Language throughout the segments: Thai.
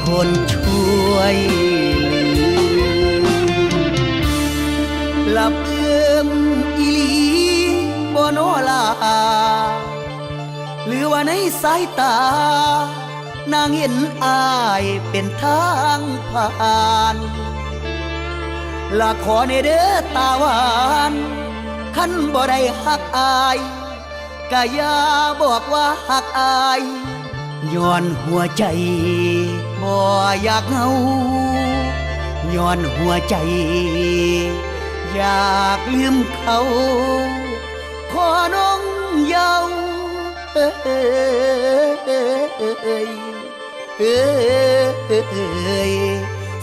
คนช่วยหลับเอื้อมอีหลีบ่โนลาหรือว่าในสายตานางเห็นอายเป็นทางผ่านละขอในเด้อตาหวานคันบ่ได้หักอายก็อย่าบอกว่าหักอายย้อนหัวใจบ่อยากเหงาย้อนหัวใจอยากลืมเขาขอน้องเยาว์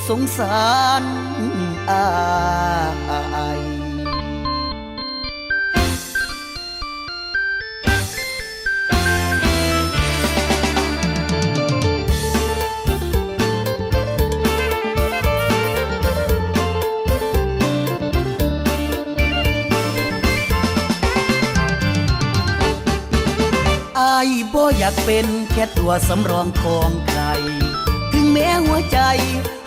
สงสารอายบ่อยากเป็นแค่ตัวสำรองของใครถึงแม้หัวใจ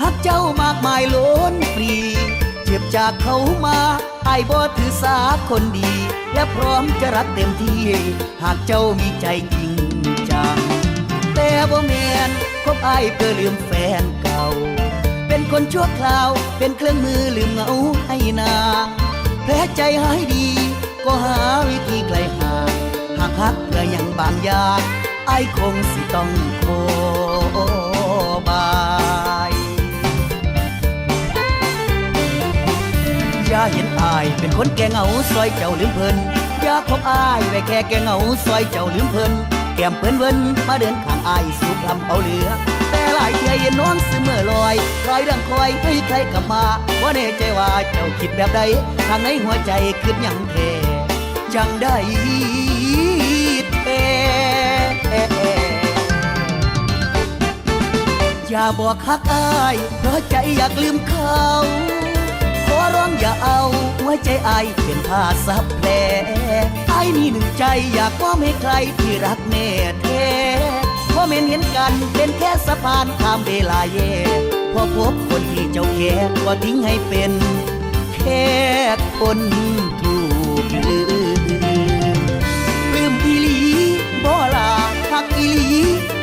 หักเจ้ามากมายล้นปรีเจ็บจากเขามาอายบ่ถือสาคนดีและพร้อมจะรักเต็มที่หากเจ้ามีใจจริงจังแต่บ่แม่นคบอายเพื่อลืมแฟนเก่าเป็นคนชั่วคราวเป็นเครื่องมือลืมเหงาให้นางแผลใจหายดีก็หาวิธีไกลห่างหากฮักเพื่ออย่างบางอย่างไอ้คงสิต้องโคบายอย่าเห็นอายเป็นคนแก่เหงาซอยเจ้าลืมเพิ่นอย่าคบอายไว้แค่แก่เหงาซอยเจ้าลืมเพิ่นแก้มเพิ่นเวินมาเดินข้างอายสูบลำเอาเหลือแต่หลายเที่ยเย็นนอนซึมเมื่อลอยเรื่องคอยให้ใครกลับมาว่าแน่ใจว่าเจ้าคิดแบบใดทางในหัวใจคิดยังแท้จังได้อย่าบอกฮักอายเพราะใจอยากลืมเขาขอร้องอย่าเอาหัวใจอายเป็นผ้าซับแผลอายมีหนึ่งใจอยากมอบให้ใครที่รักแน่แท้เพราะเห็นกันเป็นแค่สะพานข้ามเวลาแย่พอพบคนที่เจ้าแค่ก็ทิ้งให้เป็นแค่คนถูกลืมอีหลีบ่ลาฮักอีหลี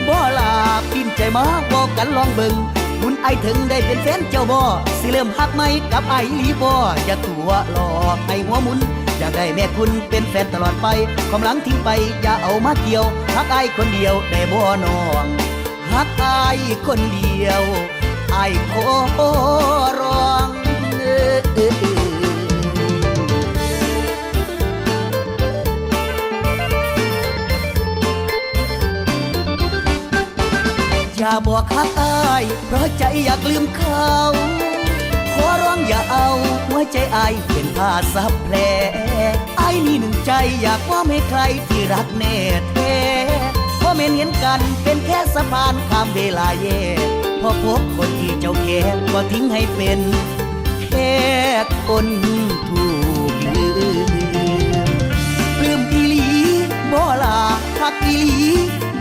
บ่ลาปิ้นใจมาบอกกันลองเบิ่งบุญไอถึงได้เป็นแฟนเจ้าบ่สิเริ่มฮักไหมกับไอหลีบ่อย่าตัวหลอกให้หัวมุนอยากได้แม่คุณเป็นแฟนตลอดไปความหลังทิ้งไปอย่าเอามาเกี่ยวฮักไอคนเดียวได้บ่น้องฮักไอคนเดียวไอขอร้องอย่าบอกฮักอายเพราะใจอยากลืมเขาขอร้องอย่าเอาหัวใจอายเป็นผ้าซับแผลอายมีหนึ่งใจอยากมอบให้ใครที่รักแน่แท้เพราะเห็นกันเป็นแค่สะพานข้ามเวลาแย่พอพบคนที่เจ้าแค่ก็ทิ้งให้เป็นแค่คนถูกลืมอีหลีบ่ลาฮักอีหลี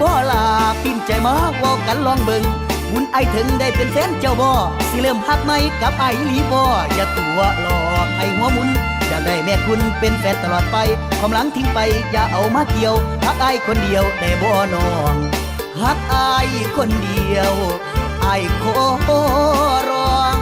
บ่ลาปิ้นใจมาเว้ากันลองเบิ่งบุญไอถึงได้เป็นแฟนเจ้าบ่สิเริ่มฮักไหมกับไอหลีบ่อย่าตัวหลอกให้หัวมุนอยากได้แม่คุณเป็นแฟนตลอดไปความหลังทิ้งไปอย่าเอามาเกี่ยวฮักไอคนเดียวได้บ่น้องฮักไอคนเดียวไอขอร้อง